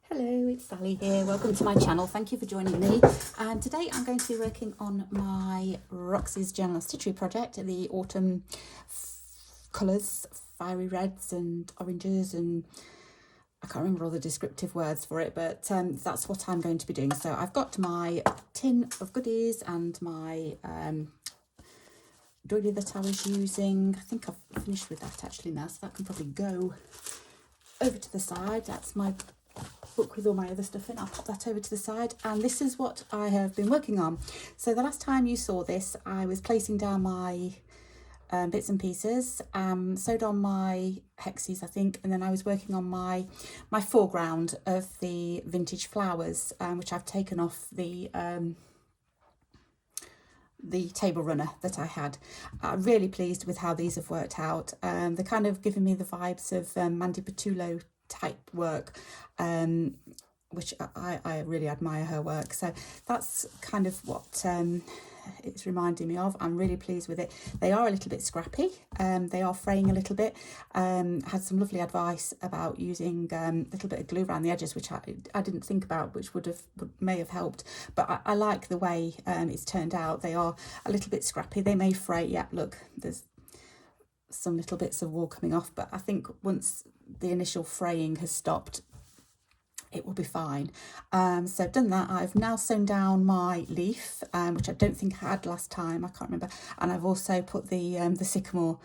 Hello, it's Sally here. Welcome to my channel. Thank you for joining me. And today I'm going to be working on my Roxy's Journal Stitchery project, the autumn colours, fiery reds and oranges, and I can't remember all the descriptive words for it, but that's what I'm going to be doing. So I've got my tin of goodies and my doily that I was using. I think I've finished with that actually now, so that can probably go over to the side. That's my book with all my other stuff in. I'll pop that over to the side, and this is what I have been working on. So the last time you saw this, I was placing down my bits and pieces, sewed on my hexes, I think, and then I was working on my foreground of the vintage flowers, which I've taken off the table runner that I had. I'm really pleased with how these have worked out. They're kind of giving me the vibes of Mandy Patullo type work, which I really admire her work. So that's kind of what it's reminding me of. I'm really pleased with it. They are a little bit scrappy, they are fraying a little bit. Had some lovely advice about using a little bit of glue around the edges, which I didn't think about, which may have helped, but I like the way it's turned out. They are a little bit scrappy, they may fray. Yeah, look, there's some little bits of wool coming off, but I think once the initial fraying has stopped, it will be fine. So I've done that. I've now sewn down my leaf, which I don't think I had last time, I can't remember, and I've also put the sycamore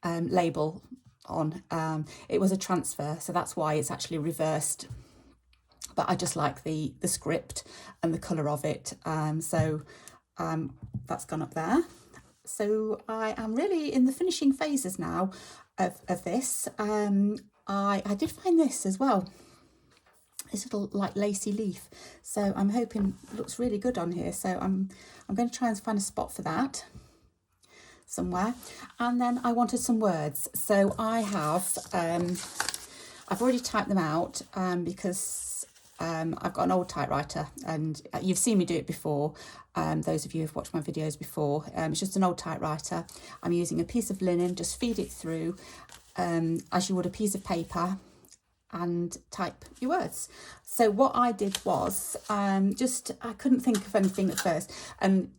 label on. It was a transfer, so that's why it's actually reversed, but I just like the script and the colour of it. So that's gone up there. So I am really in the finishing phases now of this. I did find this as well, this little like lacy leaf, so I'm hoping it looks really good on here. So I'm going to try and find a spot for that somewhere. And then I wanted some words, so I have I've already typed them out because I've got an old typewriter, and you've seen me do it before. Those of you who've watched my videos before, it's just an old typewriter. I'm using a piece of linen, just feed it through as you would a piece of paper, and type your words. So what I did was I couldn't think of anything at first, and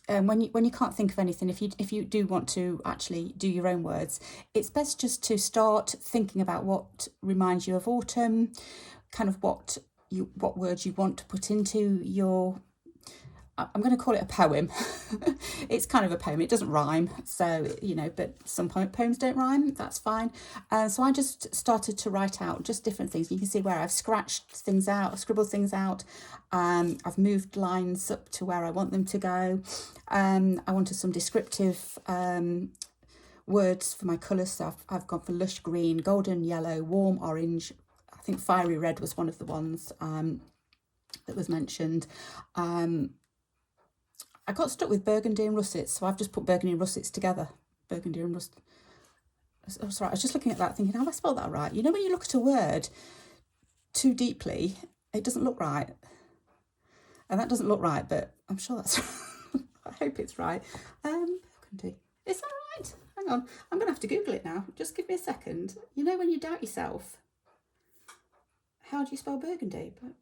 when you can't think of anything, if you do want to actually do your own words, it's best just to start thinking about what reminds you of autumn, kind of what words you want to put into your, I'm going to call it a poem. It's kind of a poem. It doesn't rhyme, so, you know, but some poems don't rhyme. That's fine. So I just started to write out just different things. You can see where I've scratched things out, scribbled things out. I've moved lines up to where I want them to go. I wanted some descriptive words for my colours. So I've gone for lush green, golden yellow, warm orange. I think fiery red was one of the ones that was mentioned. I got stuck with burgundy and russets, so I've just put burgundy and russets together. Burgundy and russet. Oh, sorry, I was just looking at that thinking, have I spelled that right? You know, when you look at a word too deeply, it doesn't look right. And that doesn't look right, but I'm sure that's right. I hope it's right. Burgundy. Is that right? Hang on, I'm going to have to Google it now. Just give me a second. You know, when you doubt yourself, how do you spell burgundy? But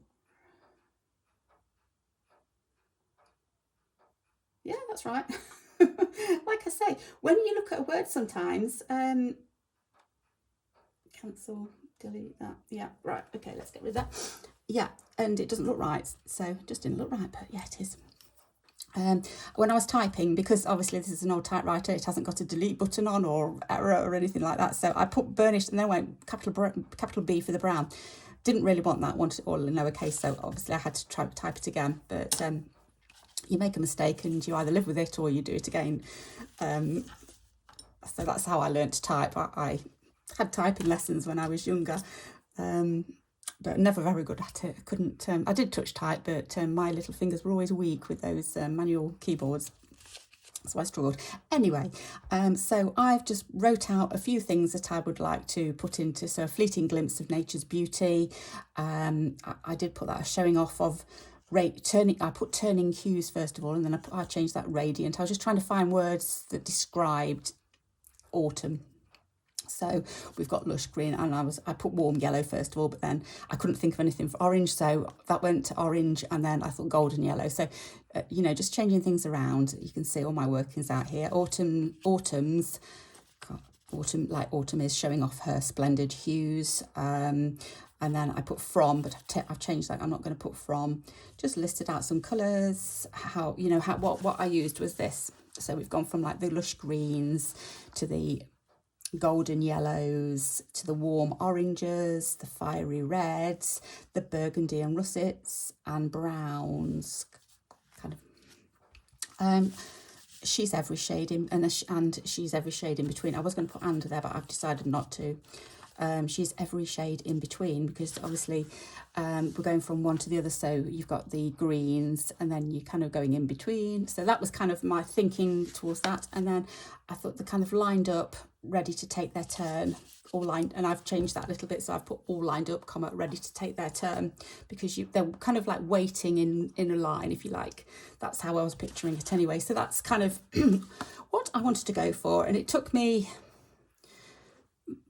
yeah, that's right. Like I say, when you look at a word sometimes, cancel, delete that. Yeah, right. Okay, let's get rid of that. Yeah, and it doesn't look right. So it just didn't look right, but yeah, it is. When I was typing, because obviously this is an old typewriter, it hasn't got a delete button on or error or anything like that. So I put burnished and then I went capital B for the brown. Didn't really want that, wanted it all in lowercase. So obviously I had to try to type it again, but you make a mistake and you either live with it or you do it again. So that's how I learned to type. I had typing lessons when I was younger, but never very good at it. I couldn't, I did touch type, but my little fingers were always weak with those manual keyboards. So I struggled. Anyway, so I've just wrote out a few things that I would like to put into, so a fleeting glimpse of nature's beauty. I did put that, a showing off of I put turning hues first of all, and then I changed that radiant. I was just trying to find words that described autumn. So we've got lush green, and I put warm yellow first of all, but then I couldn't think of anything for orange, so that went to orange, and then I thought golden yellow. So you know, just changing things around. You can see all my workings out here. Autumn is showing off her splendid hues. And then I put from, but I've changed that. I'm not going to put from. Just listed out some colours. What I used was this. So we've gone from like the lush greens to the golden yellows to the warm oranges, the fiery reds, the burgundy and russets and browns. Kind of. She's every shade in, and she's every shade in between. I was going to put and there, but I've decided not to. She's every shade in between, because obviously we're going from one to the other, so you've got the greens and then you're kind of going in between. So that was kind of my thinking towards that, and then I thought they kind of lined up, ready to take their turn, all lined, and I've changed that a little bit, so I've put all lined up, comma, ready to take their turn, because they're kind of like waiting in a line, if you like. That's how I was picturing it anyway. So that's kind of what I wanted to go for, and it took me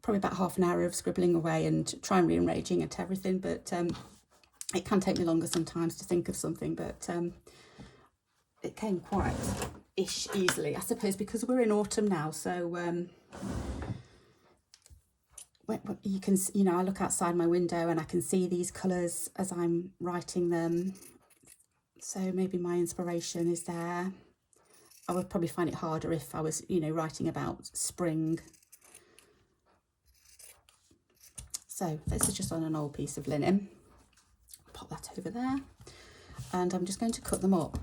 probably about half an hour of scribbling away and trying rearranging it, everything, but it can take me longer sometimes to think of something, but it came quite easily, I suppose, because we're in autumn now. So you can, you know, I look outside my window and I can see these colours as I'm writing them, so maybe my inspiration is there. I would probably find it harder if I was, you know, writing about spring. So this is just on an old piece of linen. Pop that over there, and I'm just going to cut them up.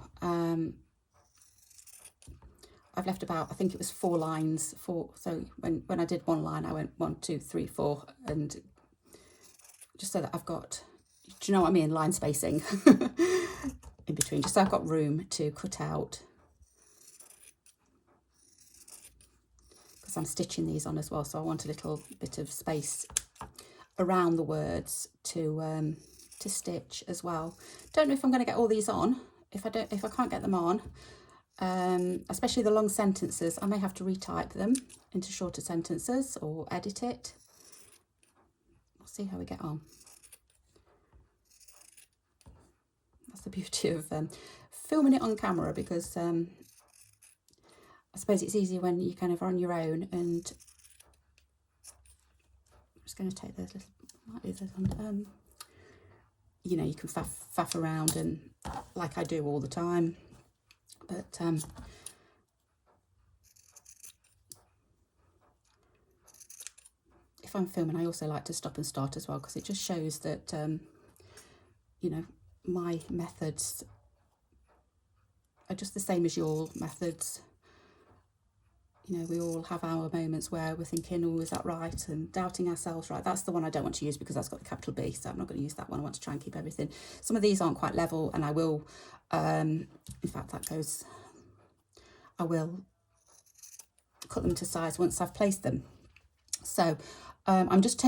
I've left about, I think it was 4 lines. So when I did one line, I went 1, 2, 3, 4, and just so that I've got, do you know what I mean, line spacing in between, just so I've got room to cut out, because I'm stitching these on as well, so I want a little bit of space around the words to stitch as well. Don't know if I'm going to get all these on. If I can't get them on, especially the long sentences, I may have to retype them into shorter sentences or edit it. We'll see how we get on. That's the beauty of filming it on camera, because I suppose it's easier when you kind of are on your own. And I'm just going to take those little, you know, you can faff around, and like I do all the time, but if I'm filming, I also like to stop and start as well, because it just shows that you know, my methods are just the same as your methods. You know, we all have our moments where we're thinking, oh, is that right? And doubting ourselves, right? That's the one I don't want to use, because that's got the capital B, so I'm not going to use that one. I want to try and keep everything. Some of these aren't quite level, and I will, in fact, I will cut them to size once I've placed them. So I'm just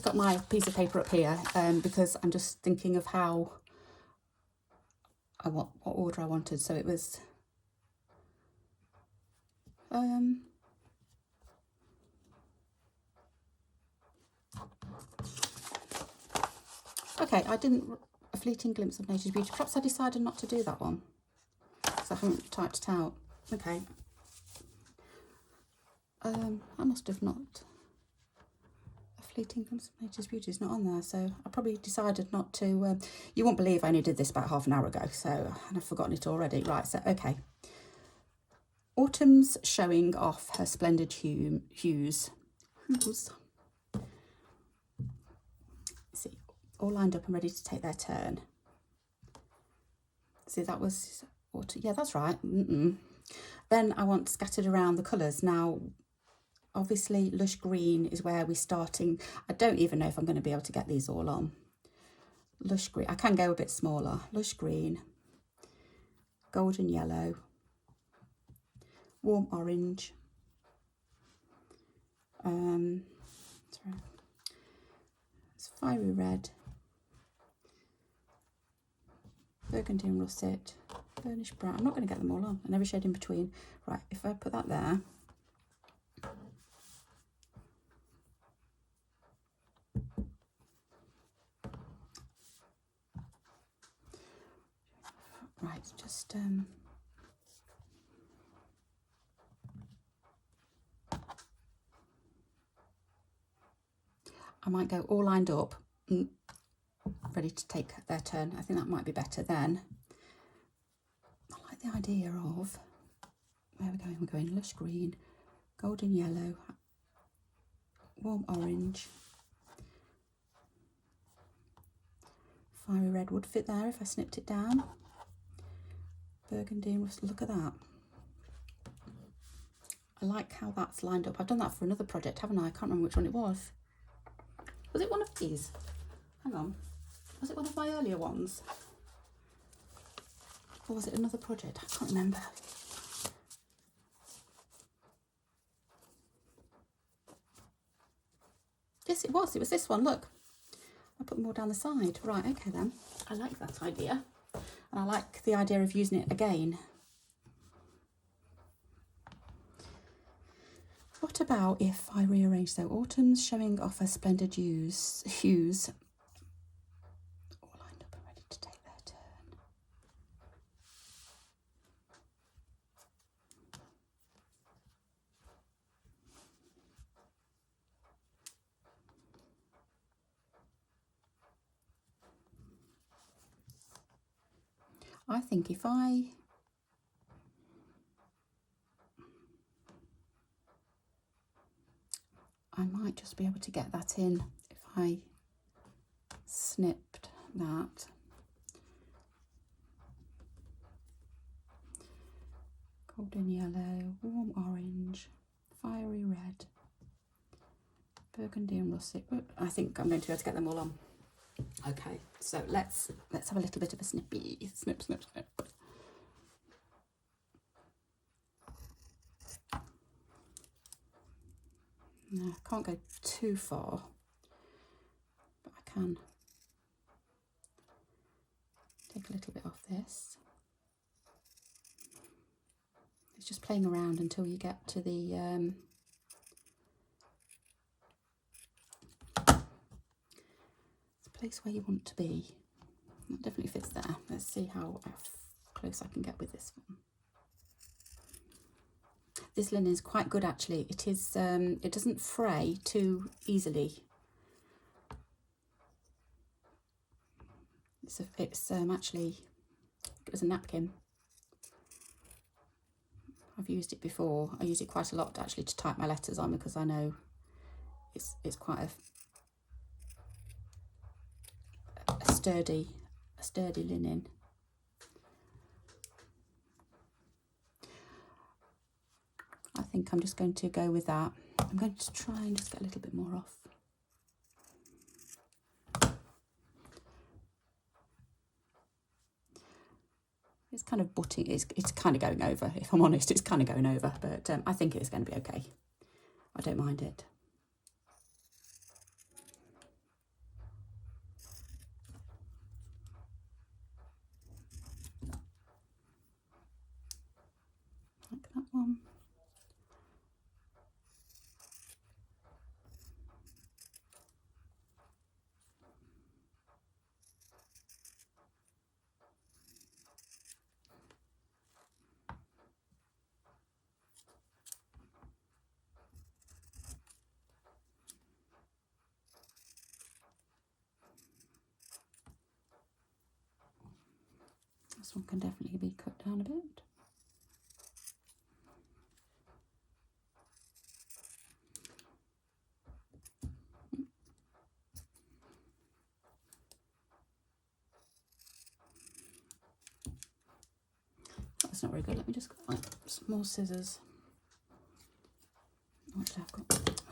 got my piece of paper up here, because I'm just thinking of how what order I wanted. So it was, okay, I didn't, a fleeting glimpse of nature's beauty. Perhaps I decided not to do that one, because I haven't typed it out. Okay. I must have not. A fleeting glimpse of nature's beauty is not on there, so I probably decided not to. You won't believe I only did this about half an hour ago, so, and I've forgotten it already. Right, so, okay. Autumn's showing off her splendid hues. See, all lined up and ready to take their turn. See, that was autumn. Yeah, that's right. Then I want scattered around the colours. Now, obviously, lush green is where we're starting. I don't even know if I'm going to be able to get these all on. Lush green. I can go a bit smaller. Lush green, golden yellow, warm orange, it's fiery red, burgundy and russet, burnished brown. I'm not going to get them all on, and every shade in between. Right, if I put that there, Right, just I might go all lined up, ready to take their turn. I think that might be better then. I like the idea of where we're going. We're going lush green, golden yellow, warm orange, fiery red would fit there if I snipped it down. Burgundy and rust, look at that. I like how that's lined up. I've done that for another project, haven't I? I can't remember which one it was. Was it one of these? Hang on. Was it one of my earlier ones? Or was it another project? I can't remember. Yes, it was. It was this one. Look. I put them all down the side. Right, okay then. I like that idea. And I like the idea of using it again. What about if I rearrange, so autumn's showing off her splendid hues, all lined up and ready to take their turn. I think if I might just be able to get that in if I snipped that. Golden yellow, warm orange, fiery red, burgundy and russet. I think I'm going to be able to get them all on. Okay, so let's have a little bit of a snippy. Snip, snip, snip. No, I can't go too far, but I can take a little bit off this. It's just playing around until you get to the place where you want to be. That definitely fits there. Let's see how close I can get with this one. This linen is quite good actually. It is. It doesn't fray too easily. It's actually, it was a napkin. I've used it before. I use it quite a lot actually to type my letters on because I know it's quite a sturdy linen. I think I'm just going to go with that. I'm going to try and just get a little bit more off. It's kind of butting, it's kind of going over, if I'm honest, it's kind of going over, but I think it's going to be okay. I don't mind it. Like that one. This one can definitely be cut down a bit. That's not very good. Let me just find some more scissors. Actually, I've got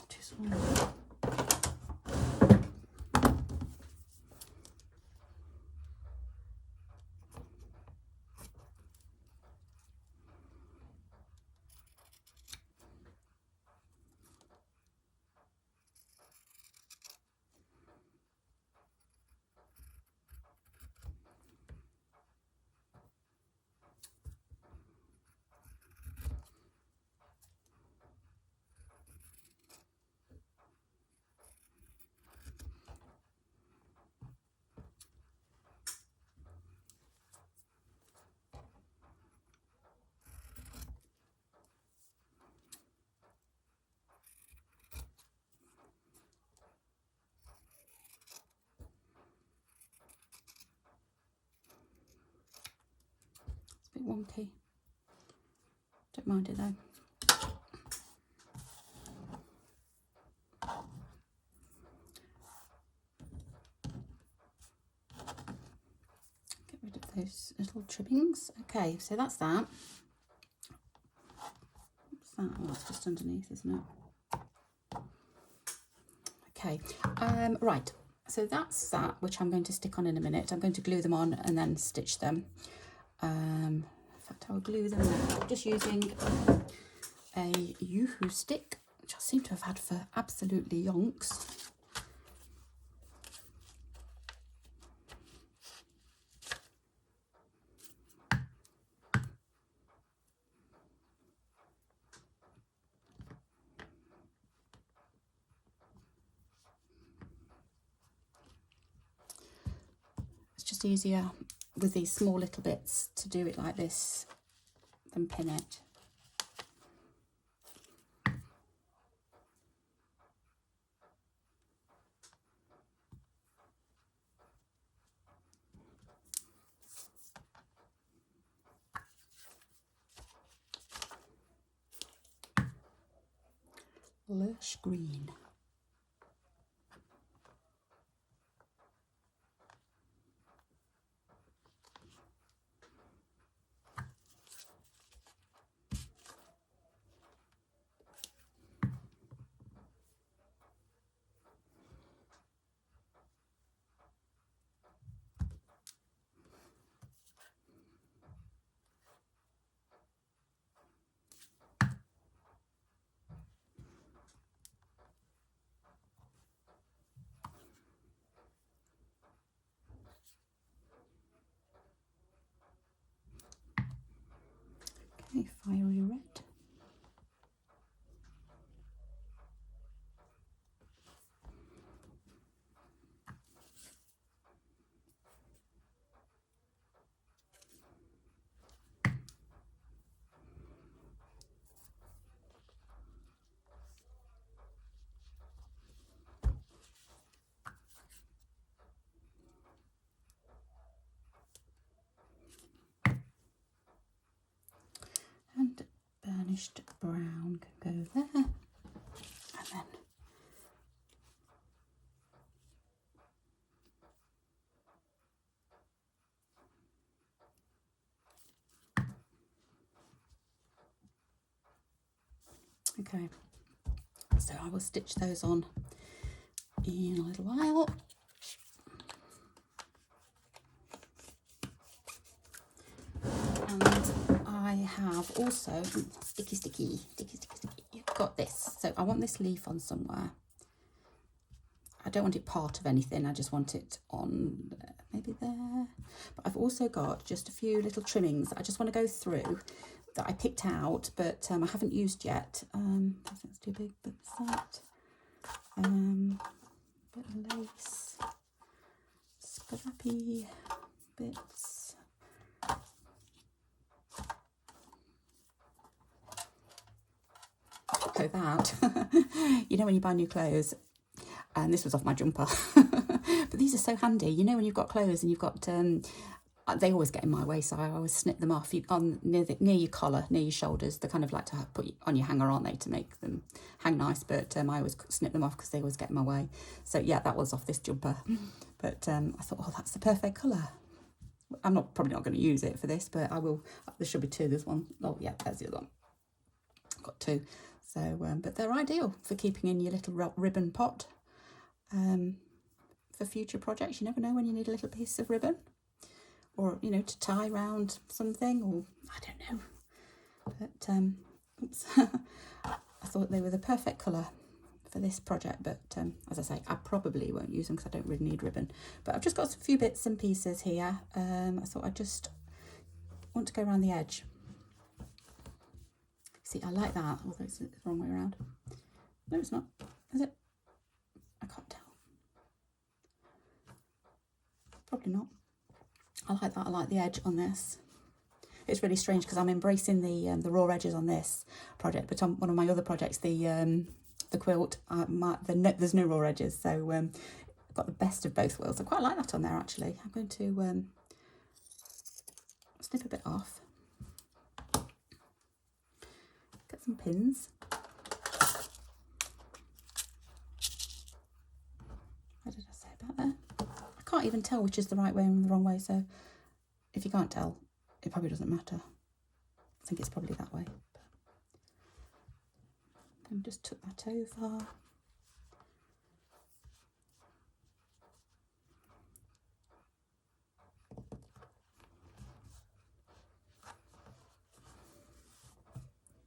too small. bit wonky. Don't mind it though. Get rid of those little trimmings. Okay, so that's that. What's that? Oh, it's just underneath, isn't it? Okay, right. So that's that, which I'm going to stick on in a minute. I'm going to glue them on and then stitch them. In fact, I'll glue them now. Just using a Yoo-hoo stick, which I seem to have had for absolutely yonks. It's just easier with these small little bits to do it like this than pin it. Lush green. Okay, fiery red. And burnished brown can go there. And then okay, so I will stitch those on in a little while. And I have also sticky, got this. So I want this leaf on somewhere. I don't want it part of anything, I just want it on maybe there. But I've also got just a few little trimmings that I just want to go through that I picked out, but I haven't used yet. That's too big, but that. Bit of lace, scrappy bits. So that, you know, when you buy new clothes, and this was off my jumper, but these are so handy. You know, when you've got clothes and you've got, they always get in my way, so I always snip them off near your collar, near your shoulders. They're kind of like to put on your hanger, aren't they, to make them hang nice, but I always snip them off because they always get in my way. So yeah, that was off this jumper, but I thought, oh, that's the perfect colour. I'm probably not going to use it for this, but I will. There should be two. There's one. Oh yeah, there's the other one. I've got two. So, but they're ideal for keeping in your little ribbon pot. For future projects, you never know when you need a little piece of ribbon, or you know, to tie around something, or I don't know. But oops, I thought they were the perfect colour for this project. But as I say, I probably won't use them because I don't really need ribbon. But I've just got a few bits and pieces here. I thought I just want to go around the edge. See, I like that, although it's the wrong way around. No, it's not, is it? I can't tell. Probably not. I like that. I like the edge on this. It's really strange because I'm embracing the raw edges on this project, but on one of my other projects, the quilt, there's no raw edges, so I've got the best of both worlds. I quite like that on there actually. I'm going to snip a bit off. some pins. What did I say about that? I can't even tell which is the right way and the wrong way, so if you can't tell, it probably doesn't matter. I think it's probably that way. Then just tuck that over.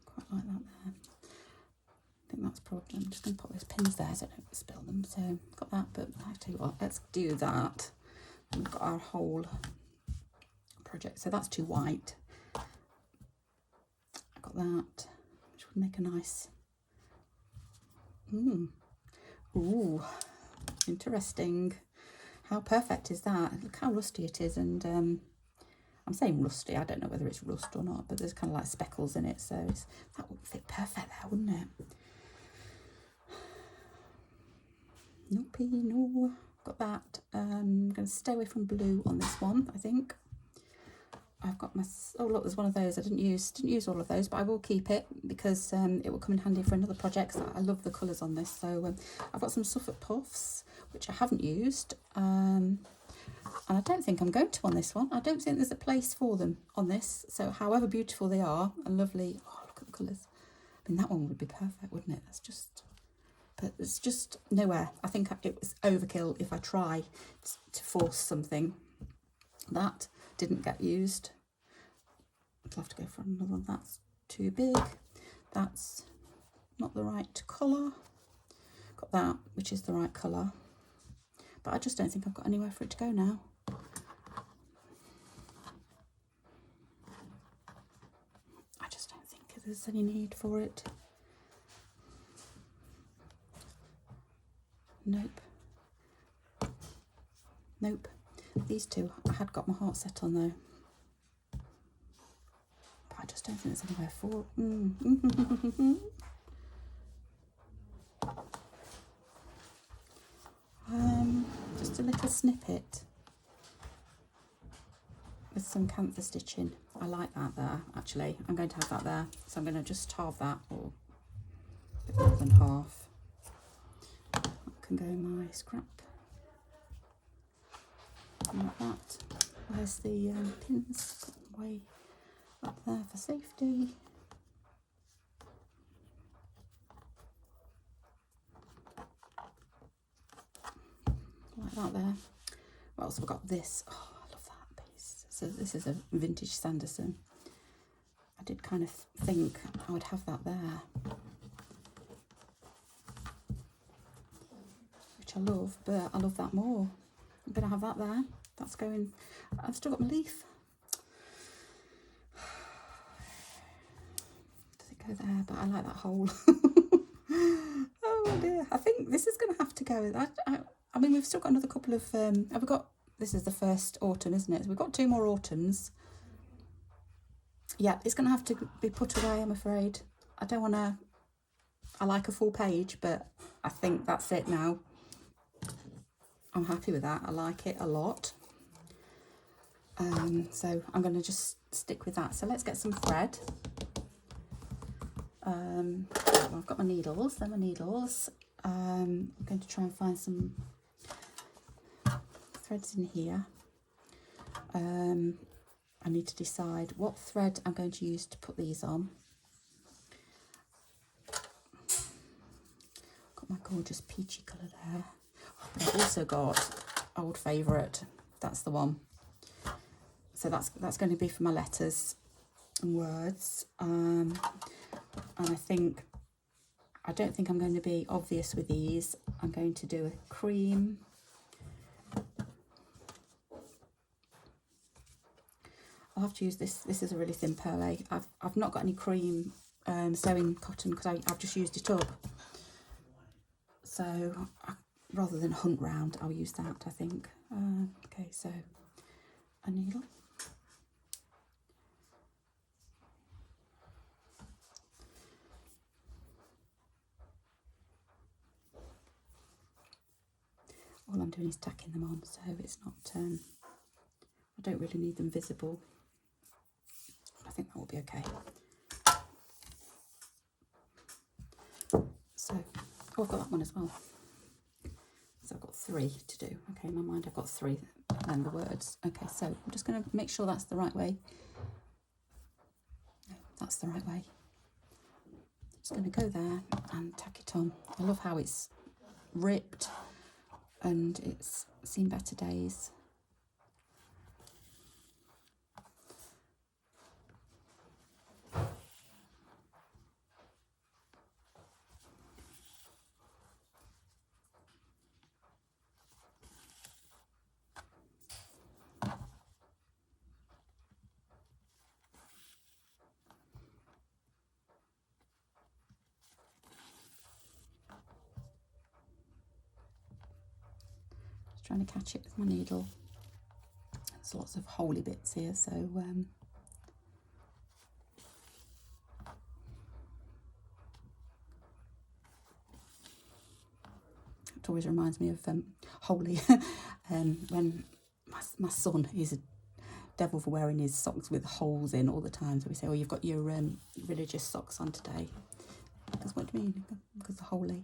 Quite like that there. I think that's probably, I'm just going to put those pins there so I don't spill them. So got that, but I tell you what, let's do that. We've got our whole project. So that's too white. I got that, which would make a nice, ooh, interesting. How perfect is that? Look how rusty it is. And I'm saying rusty, I don't know whether it's rust or not, but there's kind of like speckles in it, so that would fit perfect there, wouldn't it? Nope, no. Got that. I'm going to stay away from blue on this one, I think. I've got my, oh look, there's one of those. I didn't use all of those, but I will keep it because it will come in handy for another project. I love the colours on this. So I've got some Suffolk Puffs, which I haven't used. And I don't think I'm going to on this one. I don't think there's a place for them on this. So however beautiful they are and lovely, oh, look at the colours. I mean, that one would be perfect, wouldn't it? That's just, but there's just nowhere. I think it was overkill if I try to force something. That didn't get used. I'll have to go for another one. That's too big. That's not the right colour. Got that, which is the right colour. But I just don't think I've got anywhere for it to go now. I just don't think there's any need for it. Nope. Nope. These two, I had got my heart set on though. But I just don't think there's anywhere for just a little snippet with some camphor stitching. I like that there, actually. I'm going to have that there. So I'm going to just halve that, or a bit more than half. That can go in my scrap. Like that. Where's the pins? Way up there for safety. Like that there. What else have we got? This. Oh, I love that piece. So this is a vintage Sanderson. I did kind of think I would have that there, which I love, but I love that more. I'm going to have that there. That's going, I've still got my leaf. Does it go there? But I like that hole. Oh dear. I think this is going to have to go. I mean, we've still got another couple of, have we got, this is the first autumn, isn't it? So we've got 2 more autumns. Yeah, it's going to have to be put away, I'm afraid. I don't want to, I like a full page, but I think that's it now. I'm happy with that. I like it a lot. So I'm going to just stick with that. So let's get some thread. Well, I've got my needles. They're my needles. I'm going to try and find some threads in here. I need to decide what thread I'm going to use to put these on. Got my gorgeous peachy colour there. But I've also got old favourite. That's the one. So that's going to be for my letters and words. And I don't think I'm going to be obvious with these. I'm going to do a cream. I'll have to use this. This is a really thin perle. I've not got any cream sewing cotton because I've just used it up. So rather than hunt round, I'll use that, I think. Okay, so a needle. All I'm doing is tacking them on, so it's not, I don't really need them visible. I think that will be okay. So, oh, I've got that one as well. So I've got 3 to do. Okay, in my mind I've got 3 and then the words. Okay, so I'm just going to make sure that's the right way. No, that's the right way. Just going to go there and tack it on. I love how it's ripped and it's seen better days. Just trying to catch it with my needle. There's lots of holy bits here, so it always reminds me of holy when my son is a devil for wearing his socks with holes in all the time. So we say, oh, you've got your religious socks on today. Because what do you mean? Because they're holy.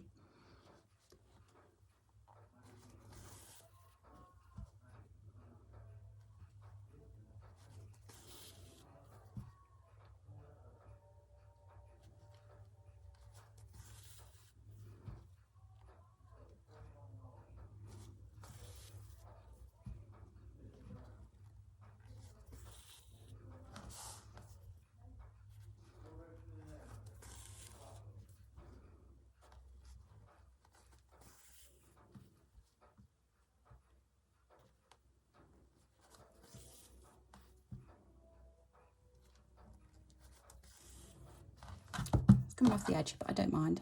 It's coming off the edge, but I don't mind.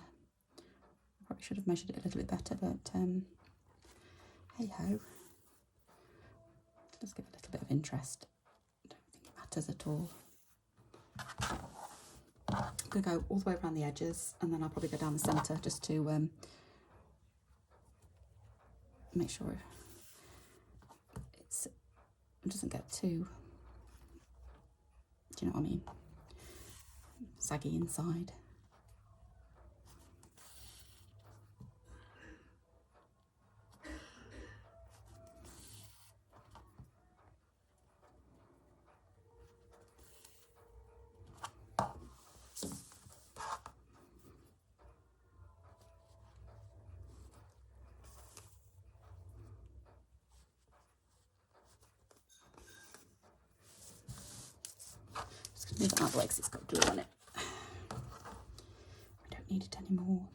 Probably should have measured it a little bit better, but hey ho. Let's give it a little bit of interest. I don't think it matters at all. I'm going to go all the way around the edges and then I'll probably go down the centre just to make sure it doesn't get too, do you know what I mean, saggy inside. Move it out the way because it's got glue on it. I don't need it anymore.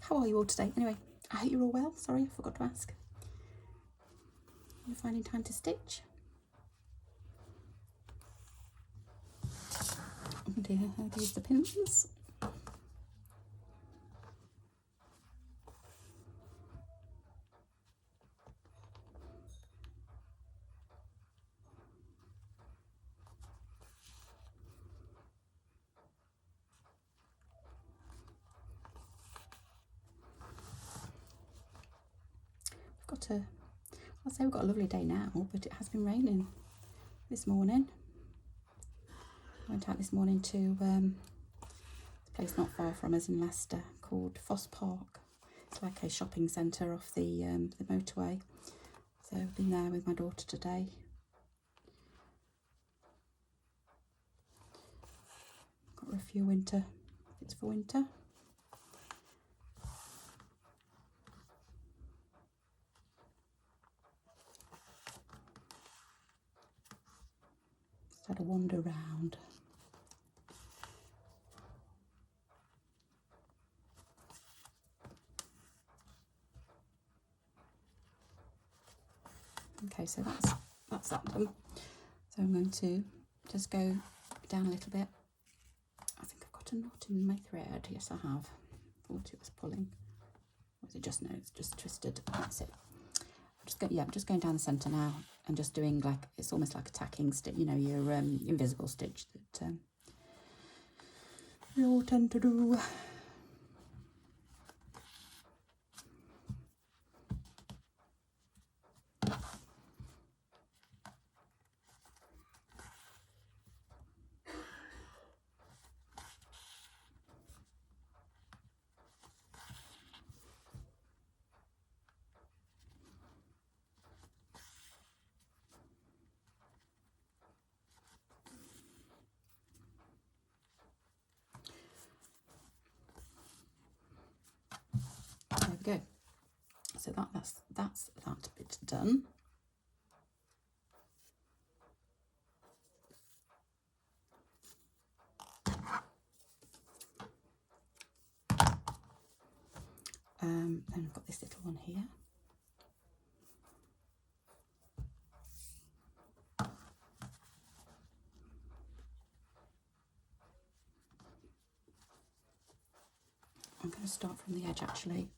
How are you all today? Anyway, I hope you're all well. Sorry, I forgot to ask. You're finding time to stitch? Oh dear, are these the pins? I'll say we've got a lovely day now, but it has been raining this morning. I went out this morning to a place not far from us in Leicester called Foss Park. It's like a shopping centre off the motorway. So I've been there with my daughter today. Got her a few winter bits for winter. Just had a wander round. Okay, so that's that done. So I'm going to just go down a little bit. I think I've got a knot in my thread. Yes, I have. I thought it was pulling. Or is it just, no, it's just twisted. That's it. I'm just going down the centre now. and just doing like, it's almost like a tacking stitch, you know, your invisible stitch that we all tend to do. There we go. So that's that bit done. Then I've got this little one here. I'm going to start from the edge actually.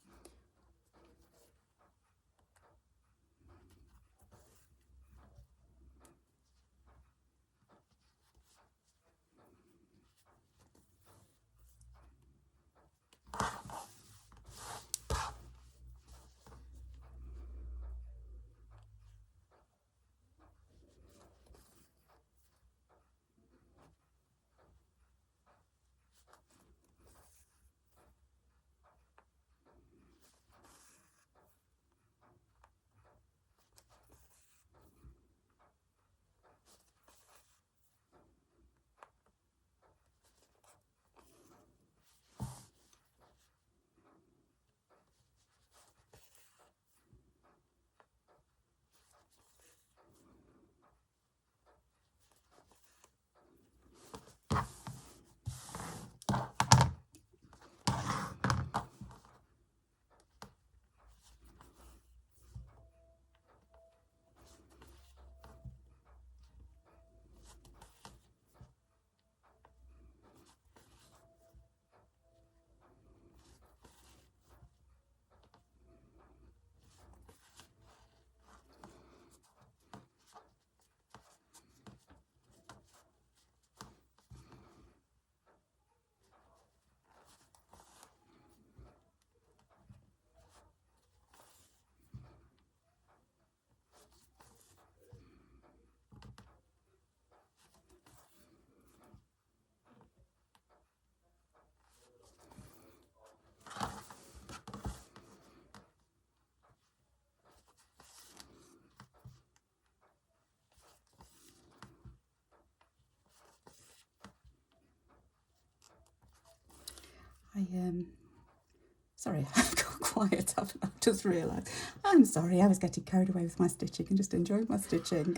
Sorry, I got quiet. I've just realised. I'm sorry, I was getting carried away with my stitching and just enjoying my stitching.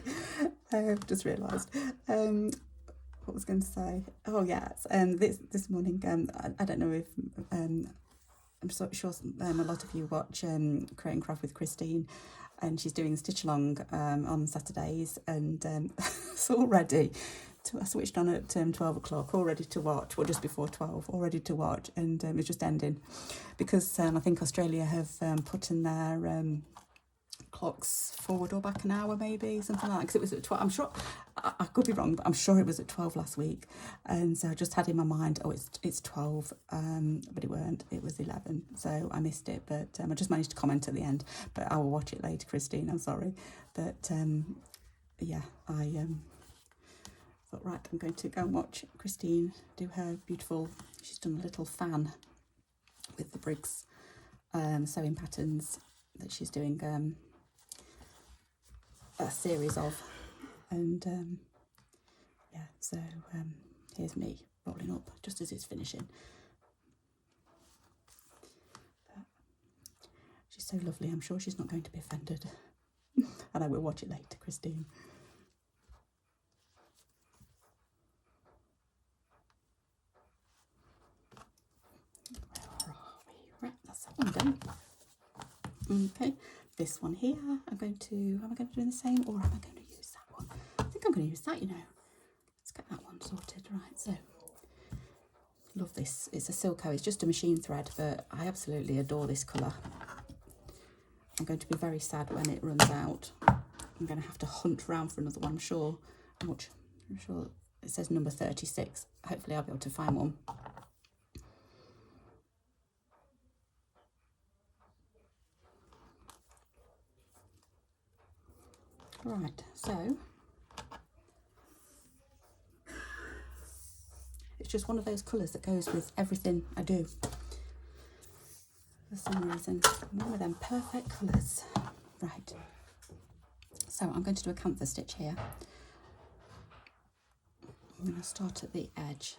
I've just realised. What was I going to say? Oh yes, this morning. I don't know if I'm sure a lot of you watch Create and Craft with Christine, and she's doing a stitch along on Saturdays, and it's already. I switched on at 12 o'clock, all ready to watch, or just before 12, all ready to watch, and it's just ending because I think Australia have put in their clocks forward or back an hour, maybe something like that. Because it was at 12. I'm sure I could be wrong, but I'm sure it was at 12 last week, and so I just had in my mind, oh, it's 12, but it weren't. It was 11, so I missed it. But I just managed to comment at the end. But I will watch it later, Christine. I'm sorry, but yeah, I thought, right, I'm going to go and watch Christine do her beautiful. She's done a little fan with the Briggs sewing patterns that she's doing a series of, and yeah, so here's me rolling up just as it's finishing. But she's so lovely, I'm sure she's not going to be offended. And I will watch it later, Christine. Where are we? Right, that's that one done. Okay, this one here, am I going to do the same, or am I going to use that one? I think I'm going to use that, you know. Let's get that one sorted. Right, so love this. It's a Silco, it's just a machine thread, but I absolutely adore this colour. I'm going to be very sad when it runs out. I'm going to have to hunt around for another one, I'm sure. I'm sure it says number 36. Hopefully I'll be able to find one. Right, so it's just one of those colours that goes with everything I do. For some reason, one of them perfect colours. Right, so I'm going to do a camphor stitch here. I'm going to start at the edge.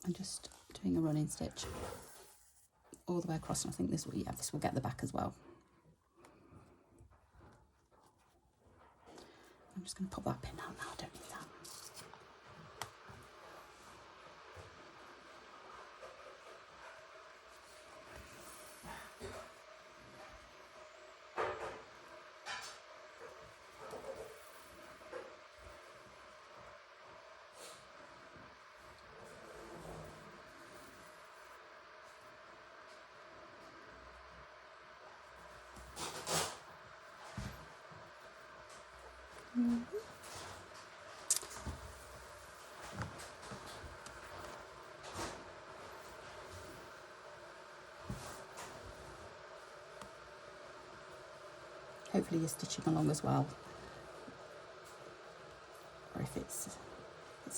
I'm just doing a running stitch all the way across, and I think this will get the back as well. I'm just going to pop that pin out now, I don't need that. Hopefully you're stitching along as well. Or if it's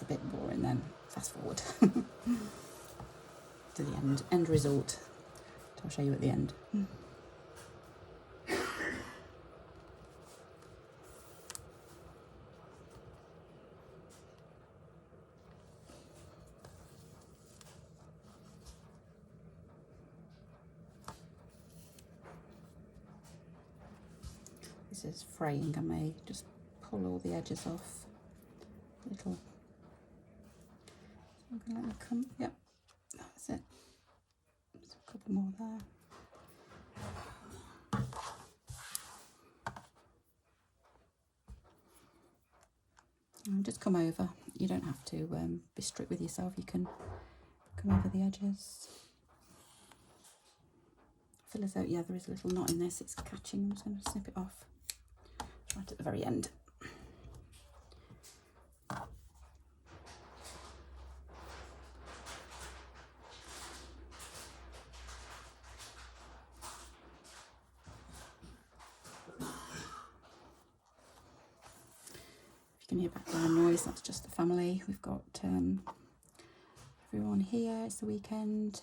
a bit boring, then fast forward to the end result. I'll show you at the end. This is fraying. I may just pull all the edges off. Little. I'm gonna let me come. Yep, that's it. There's a couple more there. And just come over. You don't have to be strict with yourself. You can come over the edges. I feel as though, yeah, there is a little knot in this. It's catching. I'm just going to snip it off right at the very end. If you can hear background noise, that's just the family. We've got everyone here. It's the weekend.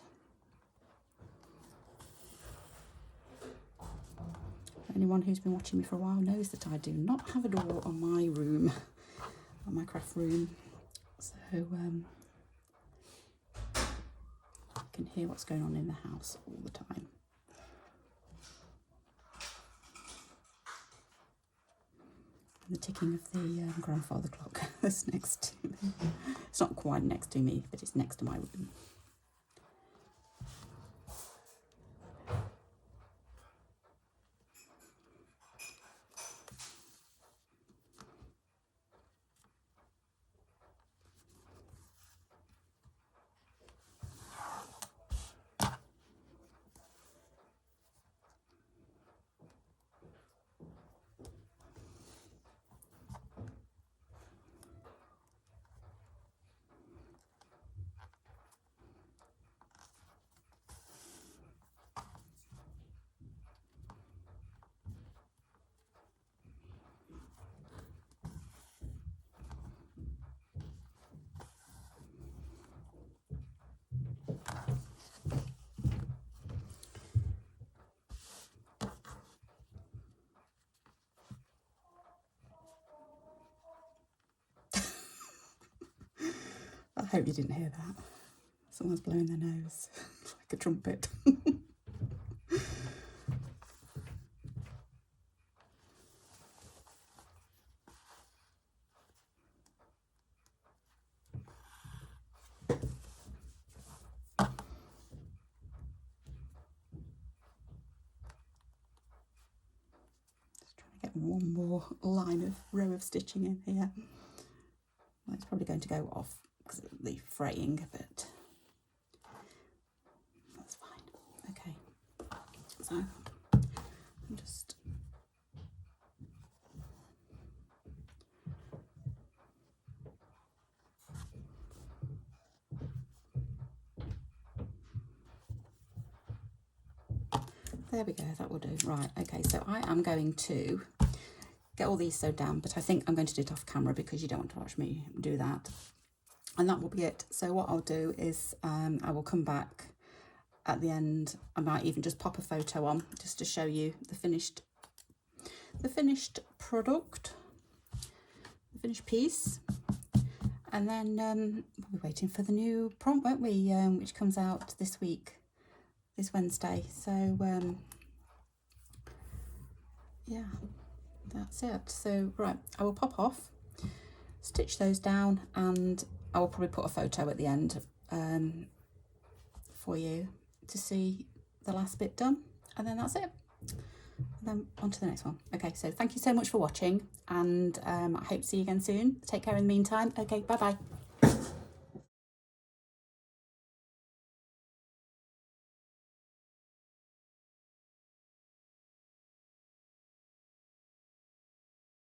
Anyone who's been watching me for a while knows that I do not have a door on my room, on my craft room. So you can hear what's going on in the house all the time. And the ticking of the grandfather clock that's next to me. It's not quite next to me, but it's next to my room. I hope you didn't hear that. Someone's blowing their nose like a trumpet. Just trying to get one more row of stitching in here. Well, it's probably going to go off because of the fraying, but that's fine. Okay. So I'm just... There we go, that will do. Right, okay, so I am going to get all these sewed down, but I think I'm going to do it off camera because you don't want to watch me do that. And that will be it. So what I'll do is I will come back at the end. I might even just pop a photo on just to show you the finished product, the finished piece. And then we'll be waiting for the new prompt, won't we, which comes out this week, this Wednesday. So yeah, that's it. So right, I will pop off, stitch those down, and I will probably put a photo at the end for you to see the last bit done, and then that's it. And then on to the next one. Okay, so thank you so much for watching, and I hope to see you again soon. Take care in the meantime. Okay, bye bye.